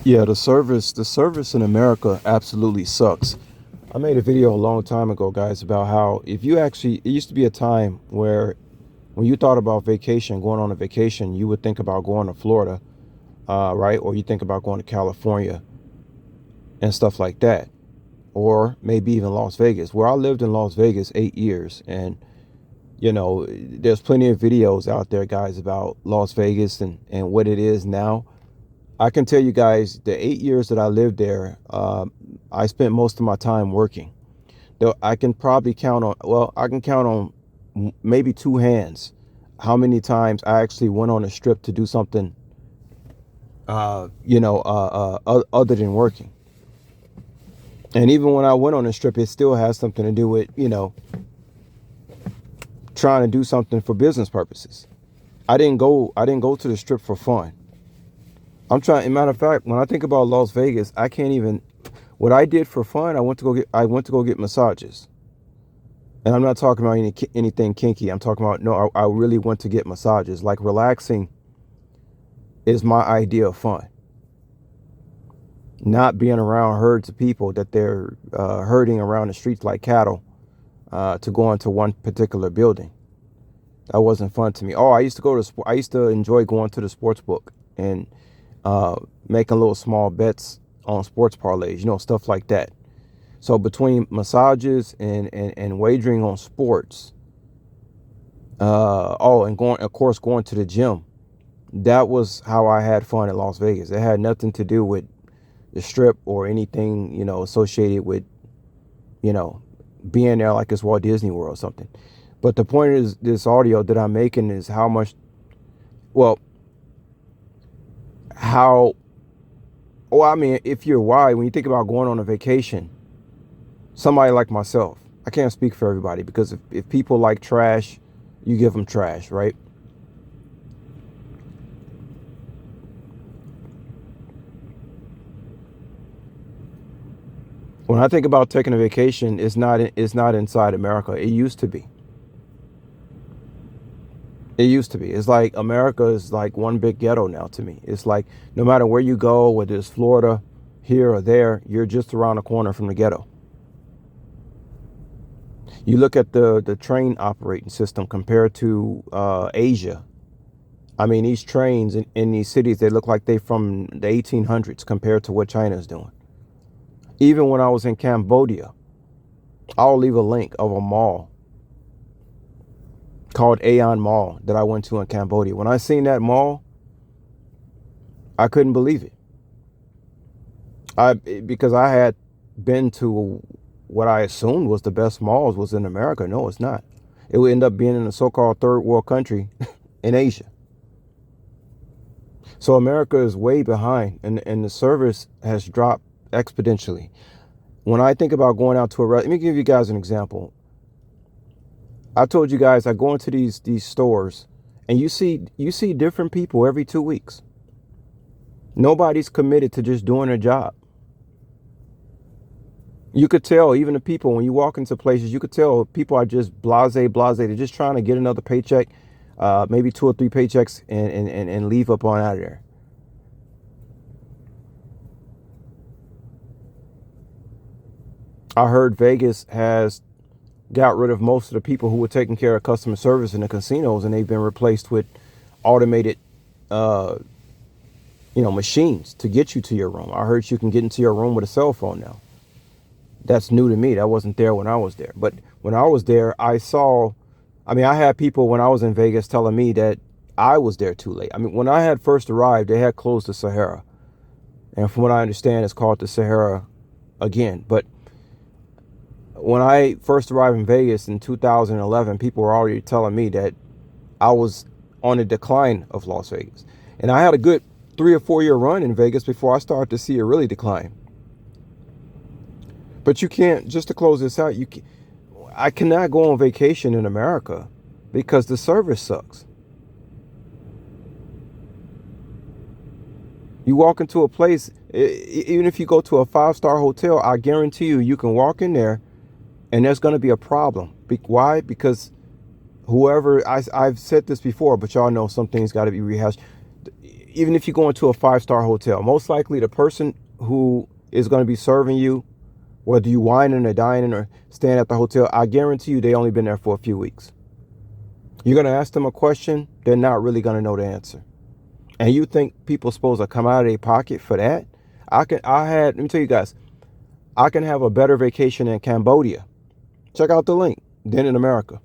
Yeah, the service in America absolutely sucks. I made a video a long time ago, guys, about how if you actually, it used to be a time where when you thought about vacation, going on a vacation, you would think about going to Florida, right? Or you think about going to California and stuff like that, or maybe even Las Vegas. Where I lived in Las Vegas 8 years, and there's plenty of videos out there, guys, about Las Vegas and what it is now. I can tell you guys, the 8 years that I lived there, I spent most of my time working. Though I can probably count on, well, I can count on maybe two hands how many times I actually went on a strip to do something, other than working. And even when I went on a strip, it still has something to do with, trying to do something for business purposes. I didn't go to the strip for fun. I'm trying, as a matter of fact, when I think about Las Vegas, I can't even, what I did for fun, I went to go get massages. And I'm not talking about anything kinky. I'm talking about, no, I really went to get massages. Like, relaxing is my idea of fun. Not being around herds of people that they're herding around the streets like cattle, to go into one particular building. That wasn't fun to me. Oh, I used to enjoy going to the sports book and making little small bets on sports parlays, stuff like that. So between massages and wagering on sports, and going, of course, going to the gym, that was how I had fun in Las Vegas. It had nothing to do with the strip or anything, associated with, you know, being there like it's Walt Disney World or something. But the point is, this audio that I'm making is how much, well, how, well, I mean, if you're wide, when you think about going on a vacation, somebody like myself, I can't speak for everybody, because if people like trash, you give them trash, right? When I think about taking a vacation, it's not inside America. It used to be. It used to be. It's like America is like one big ghetto now to me. It's like no matter where you go, whether it's Florida, here or there, you're just around the corner from the ghetto. You look at the train operating system compared to Asia. I mean, these trains in these cities, they look like they from the 1800s compared to what China is doing. Even when I was in Cambodia, I'll leave a link of a mall called Aeon Mall that I went to in Cambodia. When I seen that mall, I couldn't believe it. Because I had been to what I assumed was the best malls was in America. No, it's not. It would end up being in a so-called third world country in Asia. So America is way behind, and the service has dropped exponentially. When I think about going out to let me give you guys an example. I told you guys I go into these stores, and you see different people every 2 weeks. Nobody's committed to just doing their job. You could tell, even the people, when you walk into places, you could tell people are just blase. They're just trying to get another paycheck, maybe two or three paychecks, and leave up on out of there. I heard Vegas has got rid of most of the people who were taking care of customer service in the casinos, and they've been replaced with automated, uh, machines to get you to your room. I heard you can get into your room with a cell phone now. That's new to me. That wasn't there when I was there. But when I was there, I had people when I was in Vegas telling me that I was there too late. I mean, when I had first arrived, they had closed the Sahara. And from what I understand, it's called the Sahara again. But when I first arrived in Vegas in 2011, people were already telling me that I was on a decline of Las Vegas. And I had a good 3 or 4 year run in Vegas before I started to see it really decline. But you can't, just to close this out, I cannot go on vacation in America because the service sucks. You walk into a place, even if you go to a 5-star hotel, I guarantee you can walk in there and there's going to be a problem. Why? Because I've said this before, but y'all know some things got to be rehashed. even if you go into a 5-star hotel, most likely the person who is going to be serving you, whether you whining or dining or staying at the hotel, I guarantee you they only been there for a few weeks. You're going to ask them a question, they're not really going to know the answer. And you think people supposed to come out of their pocket for that? Let me tell you guys, I can have a better vacation in Cambodia. Check out the link than in America.